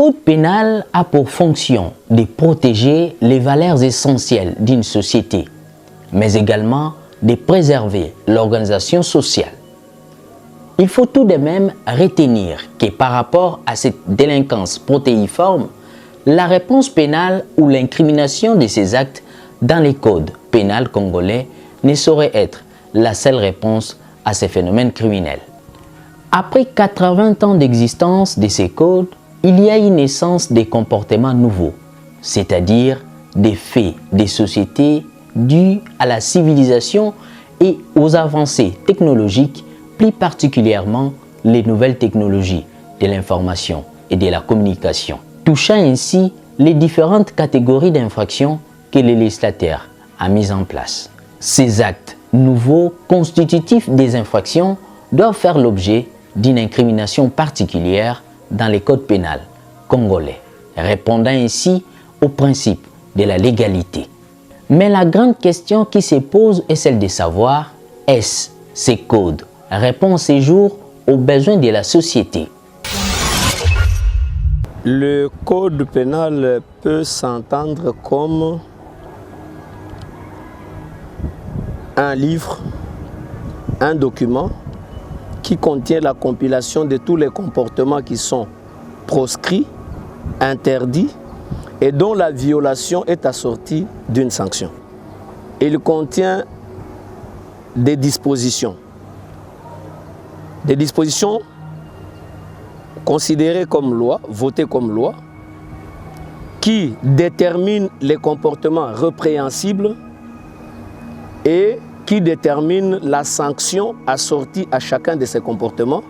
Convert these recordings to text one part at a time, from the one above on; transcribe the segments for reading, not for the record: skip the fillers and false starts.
code pénal a pour fonction de protéger les valeurs essentielles d'une société, mais également de préserver l'organisation sociale. Il faut tout de même retenir que par rapport à cette délinquance protéiforme, la réponse pénale ou l'incrimination de ces actes dans les codes pénals congolais ne saurait être la seule réponse à ces phénomènes criminels. Après 80 ans d'existence de ces codes, il y a une naissance des comportements nouveaux, c'est-à-dire des faits des sociétés dus à la civilisation et aux avancées technologiques, plus particulièrement les nouvelles technologies de l'information et de la communication, touchant ainsi les différentes catégories d'infractions que le législateur a mises en place. Ces actes nouveaux constitutifs des infractions doivent faire l'objet d'une incrimination particulière dans les codes pénals congolais, répondant ainsi au principe de la légalité. Mais la grande question qui se pose est celle de savoir, est-ce ces codes répondent ces jours aux besoins de la société? Le code pénal peut s'entendre comme un livre, un document qui contient la compilation de tous les comportements qui sont proscrits, interdits et dont la violation est assortie d'une sanction. Il contient des dispositions considérées comme loi, votées comme loi, qui déterminent les comportements répréhensibles et qui déterminent la sanction assortie à chacun de ces comportements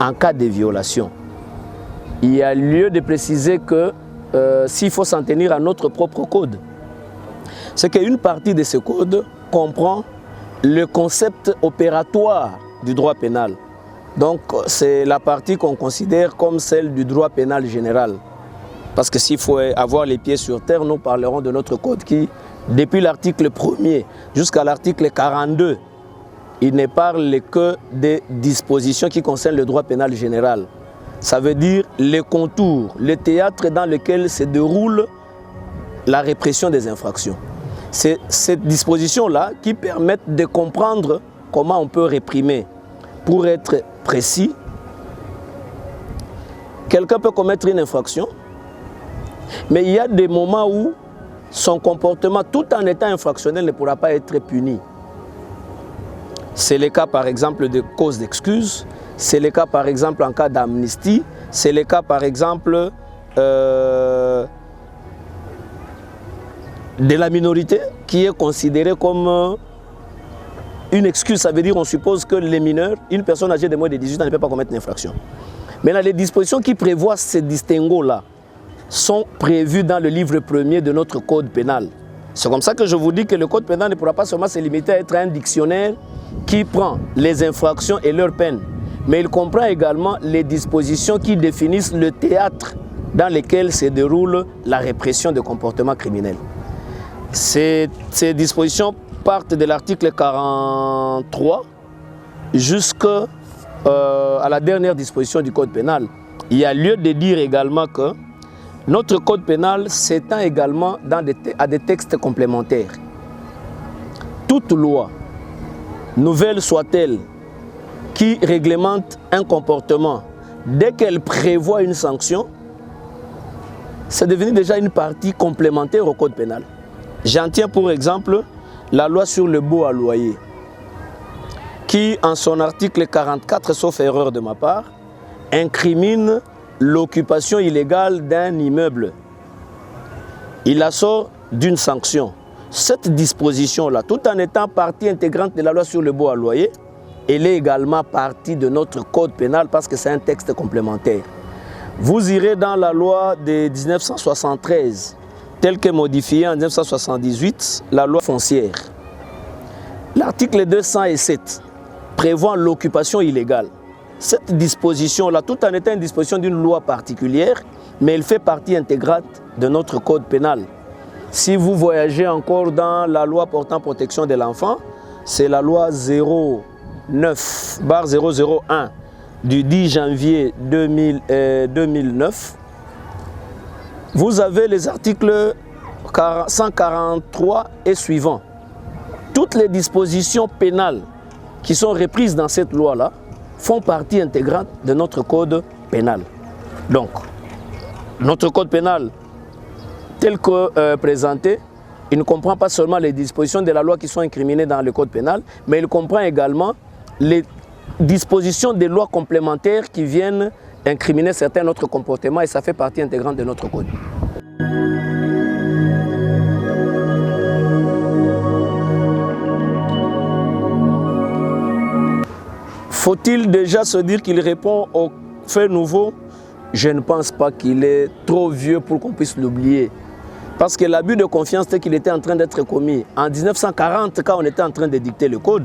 en cas de violation. Il y a lieu de préciser que s'il faut s'en tenir à notre propre code, c'est qu'une partie de ce code comprend le concept opératoire du droit pénal. Donc c'est la partie qu'on considère comme celle du droit pénal général. Parce que s'il faut avoir les pieds sur terre, nous parlerons de notre code qui, depuis l'article 1er jusqu'à l'article 42, il ne parle que des dispositions qui concernent le droit pénal général. Ça veut dire les contours, le théâtre dans lequel se déroule la répression des infractions. C'est cette disposition-là qui permet de comprendre comment on peut réprimer. Pour être précis, quelqu'un peut commettre une infraction, mais il y a des moments où son comportement, tout en étant infractionnel, ne pourra pas être puni. C'est le cas par exemple de cause d'excuse, c'est le cas par exemple en cas d'amnistie, c'est le cas par exemple de la minorité qui est considérée comme une excuse. Ça veut dire on suppose que les mineurs, une personne âgée de moins de 18 ans ne peut pas commettre une infraction. Maintenant, les dispositions qui prévoient ces distinguos-là sont prévues dans le livre premier de notre code pénal. C'est comme ça que je vous dis que le code pénal ne pourra pas seulement se limiter à être un dictionnaire qui prend les infractions et leurs peines, mais il comprend également les dispositions qui définissent le théâtre dans lequel se déroule la répression de comportements criminels. Ces dispositions partent de l'article 43 jusqu'à la dernière disposition du code pénal. Il y a lieu de dire également que notre code pénal s'étend également à des textes complémentaires. Toute loi, nouvelle soit-elle, qui réglemente un comportement, dès qu'elle prévoit une sanction, c'est devenu déjà une partie complémentaire au code pénal. J'en tiens pour exemple la loi sur le baux à loyer, qui en son article 44, sauf erreur de ma part, incrimine l'occupation illégale d'un immeuble. Il assort d'une sanction. Cette disposition-là, tout en étant partie intégrante de la loi sur le baux à loyer, elle est également partie de notre code pénal parce que c'est un texte complémentaire. Vous irez dans la loi de 1973, telle que modifiée en 1978, la loi foncière. L'article 207 prévoit l'occupation illégale. Cette disposition-là, tout en étant une disposition d'une loi particulière, mais elle fait partie intégrante de notre code pénal. Si vous voyagez encore dans la loi portant protection de l'enfant, c'est la loi 09/001 du 10 janvier 2009 vous avez les articles 143 et suivants. Toutes les dispositions pénales qui sont reprises dans cette loi-là font partie intégrante de notre code pénal. Donc, notre code pénal, tel que présenté, il ne comprend pas seulement les dispositions de la loi qui sont incriminées dans le code pénal, mais il comprend également les dispositions des lois complémentaires qui viennent incriminer certains autres comportements et ça fait partie intégrante de notre code. Faut-il déjà se dire qu'il répond aux faits nouveaux? Je ne pense pas qu'il est trop vieux pour qu'on puisse l'oublier. Parce que l'abus de confiance tel qu'il était en train d'être commis en 1940, quand on était en train de dicter le code,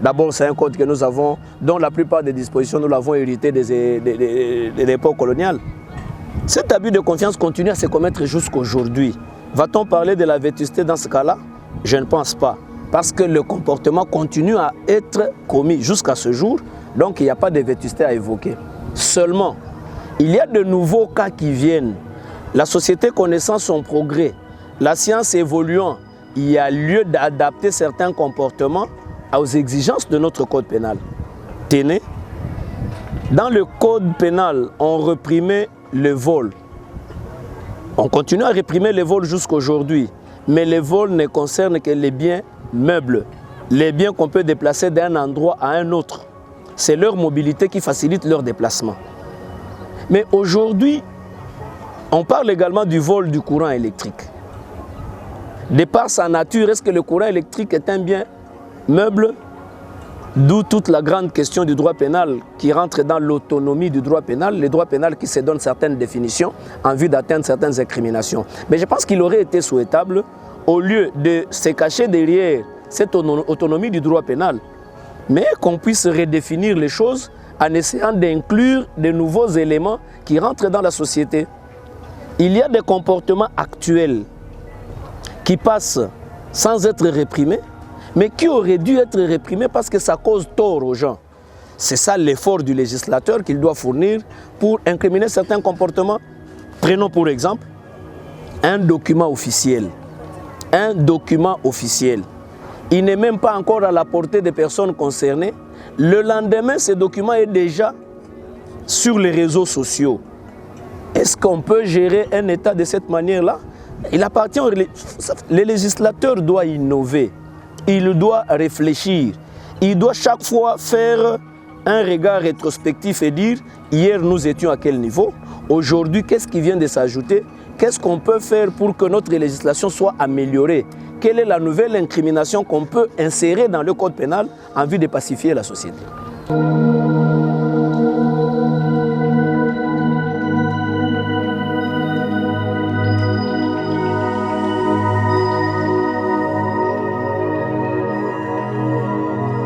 d'abord c'est un code que nous avons, dont la plupart des dispositions nous l'avons hérité de l'époque coloniale. Cet abus de confiance continue à se commettre jusqu'aujourd'hui. Va-t-on parler de la vétusté dans ce cas-là? Je ne pense pas. Parce que le comportement continue à être commis jusqu'à ce jour, donc il n'y a pas de vétusté à évoquer. Seulement, il y a de nouveaux cas qui viennent. La société connaissant son progrès, la science évoluant, il y a lieu d'adapter certains comportements aux exigences de notre code pénal. Tenez, dans le code pénal, on réprimait le vol. On continue à réprimer le vol jusqu'aujourd'hui, mais le vol ne concerne que les biens meubles, les biens qu'on peut déplacer d'un endroit à un autre. C'est leur mobilité qui facilite leur déplacement. Mais aujourd'hui, on parle également du vol du courant électrique. De par sa nature, est-ce que le courant électrique est un bien meuble? D'où toute la grande question du droit pénal qui rentre dans l'autonomie du droit pénal, le droit pénal qui se donne certaines définitions en vue d'atteindre certaines incriminations. Mais je pense qu'il aurait été souhaitable, au lieu de se cacher derrière cette autonomie du droit pénal, mais qu'on puisse redéfinir les choses en essayant d'inclure de nouveaux éléments qui rentrent dans la société. Il y a des comportements actuels qui passent sans être réprimés, mais qui auraient dû être réprimés parce que ça cause tort aux gens. C'est ça l'effort du législateur qu'il doit fournir pour incriminer certains comportements. Prenons pour exemple un document officiel. Un document officiel. Il n'est même pas encore à la portée des personnes concernées. Le lendemain, ce document est déjà sur les réseaux sociaux. Est-ce qu'on peut gérer un État de cette manière-là? Il appartient au... Le législateur doit innover. Il doit réfléchir. Il doit chaque fois faire un regard rétrospectif et dire « Hier, nous étions à quel niveau? Aujourd'hui, qu'est-ce qui vient de s'ajouter? Qu'est-ce qu'on peut faire pour que notre législation soit améliorée? Quelle est la nouvelle incrimination qu'on peut insérer dans le code pénal en vue de pacifier la société ?»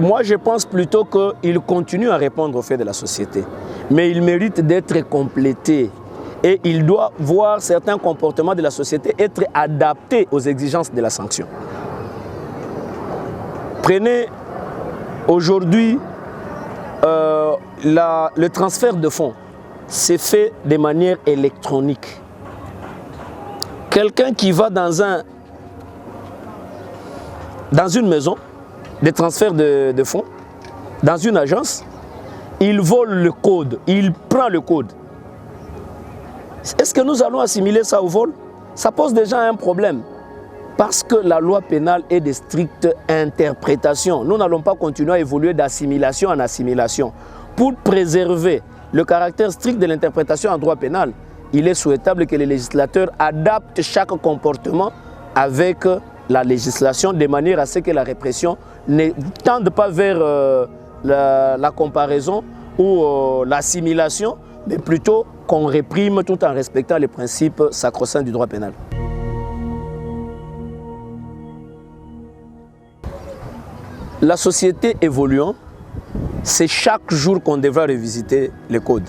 Moi, je pense plutôt qu'il continue à répondre aux faits de la société. Mais il mérite d'être complété. Et il doit voir certains comportements de la société être adaptés aux exigences de la sanction. Prenez aujourd'hui le transfert de fonds. C'est fait de manière électronique. Quelqu'un qui va dans une maison de transfert de fonds, dans une agence, il vole le code, il prend le code. Est-ce que nous allons assimiler ça au vol? Ça pose déjà un problème. Parce que la loi pénale est de stricte interprétation. Nous n'allons pas continuer à évoluer d'assimilation en assimilation. Pour préserver le caractère strict de l'interprétation en droit pénal, il est souhaitable que les législateurs adaptent chaque comportement avec la législation de manière à ce que la répression ne tende pas vers la comparaison ou l'assimilation, mais plutôt qu'on réprime tout en respectant les principes sacro-saints du droit pénal. La société évoluant, c'est chaque jour qu'on devra revisiter les codes.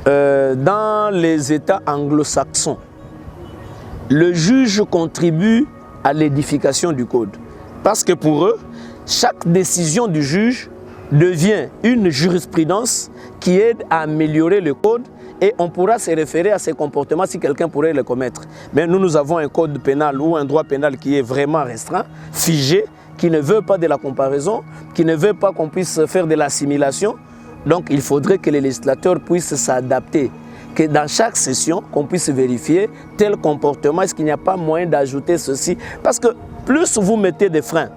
Dans les États anglo-saxons, le juge contribue à l'édification du code. Parce que pour eux, chaque décision du juge devient une jurisprudence qui aide à améliorer le code et on pourra se référer à ces comportements si quelqu'un pourrait les commettre. Mais nous avons un code pénal ou un droit pénal qui est vraiment restreint, figé, qui ne veut pas de la comparaison, qui ne veut pas qu'on puisse faire de l'assimilation. Donc il faudrait que les législateurs puissent s'adapter, que dans chaque session, qu'on puisse vérifier tel comportement, est-ce qu'il n'y a pas moyen d'ajouter ceci? Parce que plus vous mettez des freins,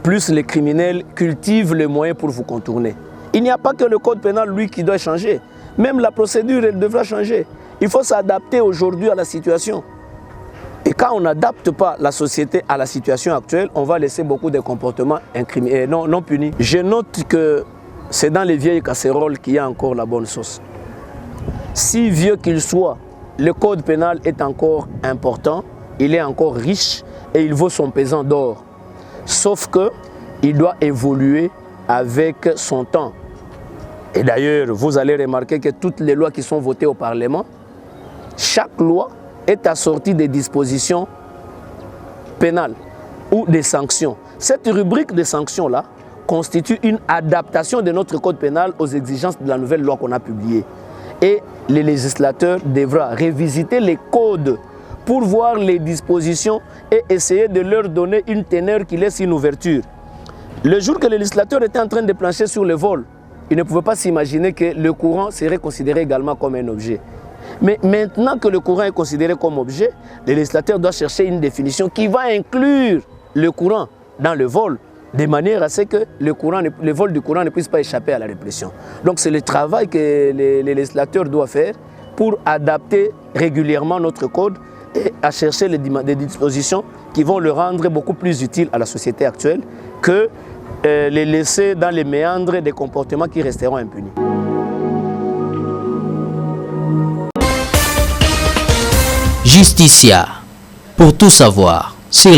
plus les criminels cultivent les moyens pour vous contourner. Il n'y a pas que le code pénal, lui, qui doit changer. Même la procédure, elle devra changer. Il faut s'adapter aujourd'hui à la situation. Et quand on n'adapte pas la société à la situation actuelle, on va laisser beaucoup de comportements non punis. Je note que c'est dans les vieilles casseroles qu'il y a encore la bonne sauce. Si vieux qu'il soit, le code pénal est encore important, il est encore riche et il vaut son pesant d'or. Sauf qu'il doit évoluer avec son temps. Et d'ailleurs, vous allez remarquer que toutes les lois qui sont votées au Parlement, chaque loi est assortie des dispositions pénales ou des sanctions. Cette rubrique de sanctions-là constitue une adaptation de notre code pénal aux exigences de la nouvelle loi qu'on a publiée. Et les législateurs devront revisiter les codes pour voir les dispositions et essayer de leur donner une teneur qui laisse une ouverture. Le jour que le législateur était en train de plancher sur le vol, il ne pouvait pas s'imaginer que le courant serait considéré également comme un objet. Mais maintenant que le courant est considéré comme objet, le législateur doit chercher une définition qui va inclure le courant dans le vol, de manière à ce que le vol du courant ne puisse pas échapper à la répression. Donc c'est le travail que les législateurs doivent faire pour adapter régulièrement notre code et à chercher des dispositions qui vont le rendre beaucoup plus utile à la société actuelle que les laisser dans les méandres des comportements qui resteront impunis. Justicia, pour tout savoir sur les